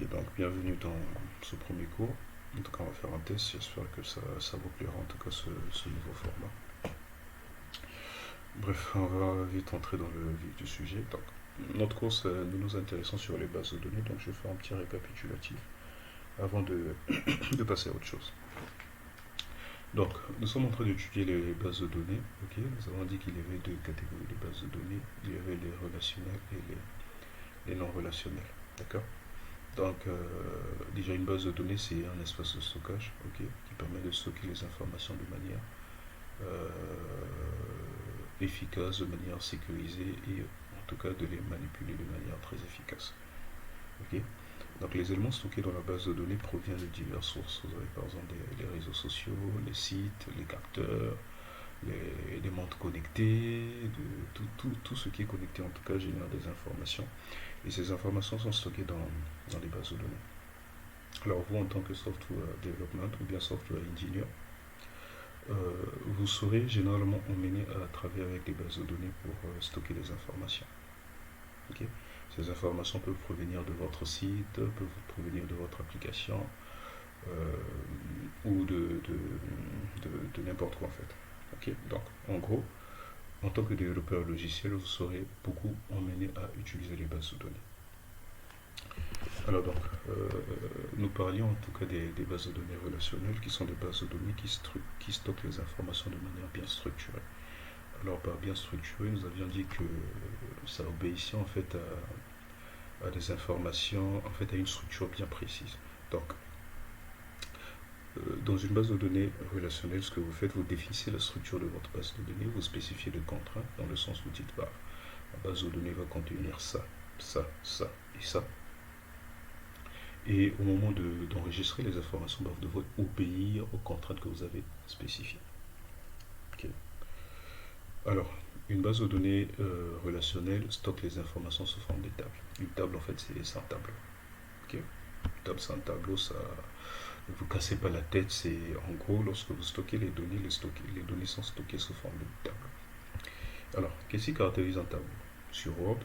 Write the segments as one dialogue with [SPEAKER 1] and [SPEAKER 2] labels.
[SPEAKER 1] Donc bienvenue dans ce premier cours. En tout cas, on va faire un test. J'espère que ça vous plaira, en tout cas, ce nouveau format. Bref, on va vite entrer dans le vif du sujet. Donc, notre course, nous nous intéressons sur les bases de données. Donc, je vais faire un petit récapitulatif avant de passer à autre chose. Donc, nous sommes en train d'étudier les bases de données. Ok, nous avons dit qu'il y avait deux catégories de bases de données. Il y avait les relationnelles et les non relationnelles. D'accord. Donc, déjà, une base de données, c'est un espace de stockage, ok, qui permet de stocker les informations de manière efficace, de manière sécurisée et en tout cas de les manipuler de manière très efficace. Ok. Donc, les éléments stockés dans la base de données proviennent de diverses sources. Vous avez par exemple les réseaux sociaux, les sites, les capteurs, les montres connectées, tout ce qui est connecté en tout cas génère des informations. Et ces informations sont stockées dans les bases de données. Alors vous, en tant que software development ou bien software engineer, vous serez généralement emmené à travailler avec des bases de données pour stocker les informations. Okay. Ces informations peuvent provenir de votre site, peuvent provenir de votre application ou de n'importe quoi en fait. Okay. Donc en gros, en tant que développeur logiciel, vous serez beaucoup emmené à utiliser les bases de données. Alors donc, nous parlions en tout cas des bases de données relationnelles qui sont des bases de données qui stockent les informations de manière bien structurée. Alors par bien structuré, nous avions dit que ça obéissait en fait à des informations, en fait à une structure bien précise. Donc, dans une base de données relationnelle, ce que vous faites, vous définissez la structure de votre base de données, vous spécifiez des contraintes, dans le sens où vous dites, bah, la base de données va contenir ça, ça, ça et ça. Et au moment d'enregistrer les informations, bah, vous devrez obéir aux contraintes que vous avez spécifiées. Okay. Alors, une base de données relationnelle stocke les informations sous forme de tables. Une table, en fait, c'est un tableau. Okay. Une table, c'est un tableau, ça... Ne vous cassez pas la tête, c'est en gros, lorsque vous stockez les données, les données sont stockées sous forme de tableau. Alors, qu'est-ce qui caractérise un tableau? Sur Word,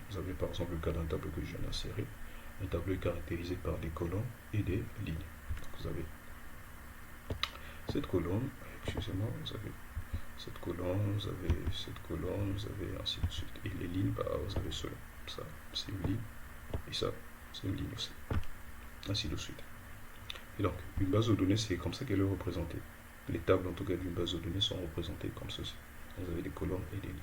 [SPEAKER 1] vous avez par exemple le cas d'un tableau que je viens d'insérer. Un tableau est caractérisé par des colonnes et des lignes. Donc vous avez cette colonne, excusez-moi, vous avez cette colonne, vous avez cette colonne, vous avez ainsi de suite. Et les lignes, bah, vous avez cela. Ça, c'est une ligne. Et ça, c'est une ligne aussi. Ainsi de suite. Et donc, une base de données, c'est comme ça qu'elle est représentée. Les tables, en tout cas, d'une base de données sont représentées comme ceci. Vous avez des colonnes et des lignes.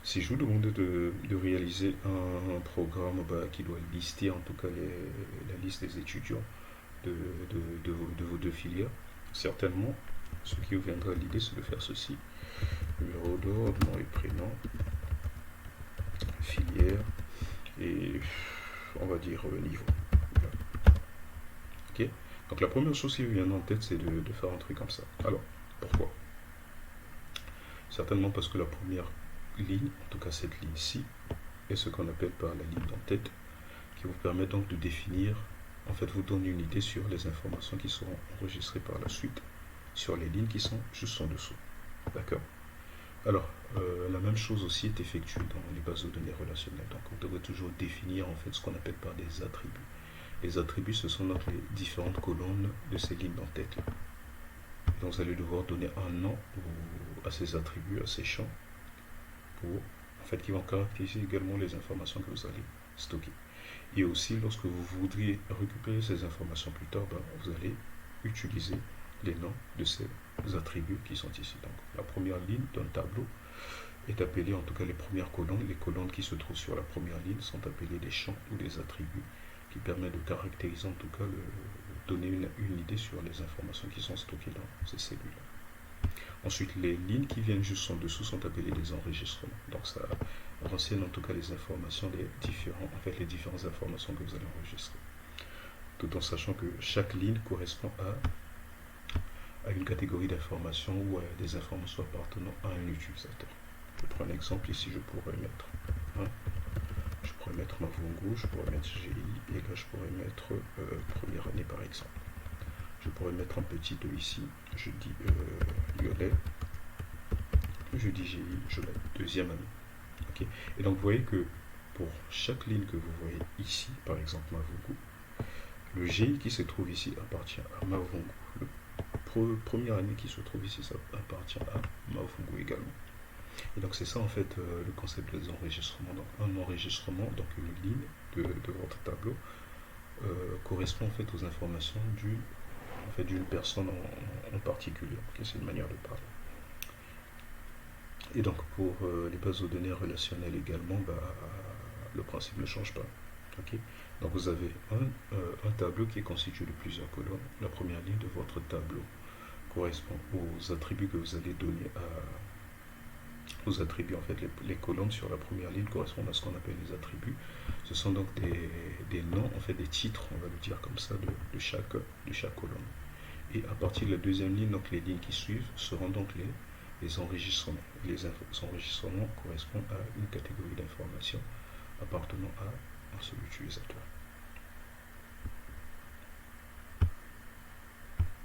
[SPEAKER 1] Si je vous demandais de réaliser un programme qui doit lister en tout cas la liste des étudiants de vos deux filières, certainement, ce qui vous viendra à l'idée, c'est de faire ceci. Numéro d'ordre, nom et prénom, filière, et on va dire niveau. Voilà. Ok. Donc la première chose qui vous vient en tête, c'est de faire un truc comme ça. Alors, pourquoi? Certainement parce que la première ligne, en tout cas cette ligne-ci, est ce qu'on appelle par la ligne d'en-tête, qui vous permet donc de définir, en fait vous donne une idée sur les informations qui seront enregistrées par la suite, sur les lignes qui sont juste en dessous. D'accord? Alors, la même chose aussi est effectuée dans les bases de données relationnelles. Donc vous devrez toujours définir en fait ce qu'on appelle par des attributs. Les attributs, ce sont donc les différentes colonnes de ces lignes d'en-tête là. Donc vous allez devoir donner un nom à ces attributs, à ces champs, pour, en fait, qui vont caractériser également les informations que vous allez stocker. Et aussi, lorsque vous voudriez récupérer ces informations plus tard, vous allez utiliser les noms de ces attributs qui sont ici. Donc, la première ligne d'un tableau est appelée, en tout cas les premières colonnes, les colonnes qui se trouvent sur la première ligne sont appelées des champs ou des attributs qui permettent de caractériser, en tout cas, donner une idée sur les informations qui sont stockées dans ces cellules-là. Ensuite, les lignes qui viennent juste en dessous sont appelées des enregistrements. Donc ça renseigne en tout cas les informations, les différentes informations que vous allez enregistrer. Tout en sachant que chaque ligne correspond à une catégorie d'informations ou à des informations appartenant à un utilisateur. Je prends un exemple ici, je pourrais mettre Mavungu, je pourrais mettre GI, et là je pourrais mettre première année par exemple. Je pourrais mettre un petit 2 ici, je dis Lionel, je dis GI, je mets deuxième année. Okay. Et donc vous voyez que pour chaque ligne que vous voyez ici, par exemple Mavungu. Le G qui se trouve ici appartient à Mavungu. Le première année qui se trouve ici, ça appartient à Mavungu également. Et donc c'est ça en fait le concept des enregistrements. Donc un enregistrement, donc une ligne de votre tableau correspond en fait aux informations d'une personne en particulier. Okay, c'est une manière de parler. Et donc pour les bases de données relationnelles également, le principe ne change pas. Okay. Donc vous avez un tableau qui est constitué de plusieurs colonnes. La première ligne de votre tableau correspond aux attributs que vous allez donner aux attributs. En fait, les colonnes sur la première ligne correspondent à ce qu'on appelle les attributs. Ce sont donc des noms, en fait des titres, on va le dire comme ça, de chaque colonne. Et à partir de la deuxième ligne, donc les lignes qui suivent seront donc les enregistrements. Les enregistrements correspondent à une catégorie d'informations appartenant à un seul utilisateur.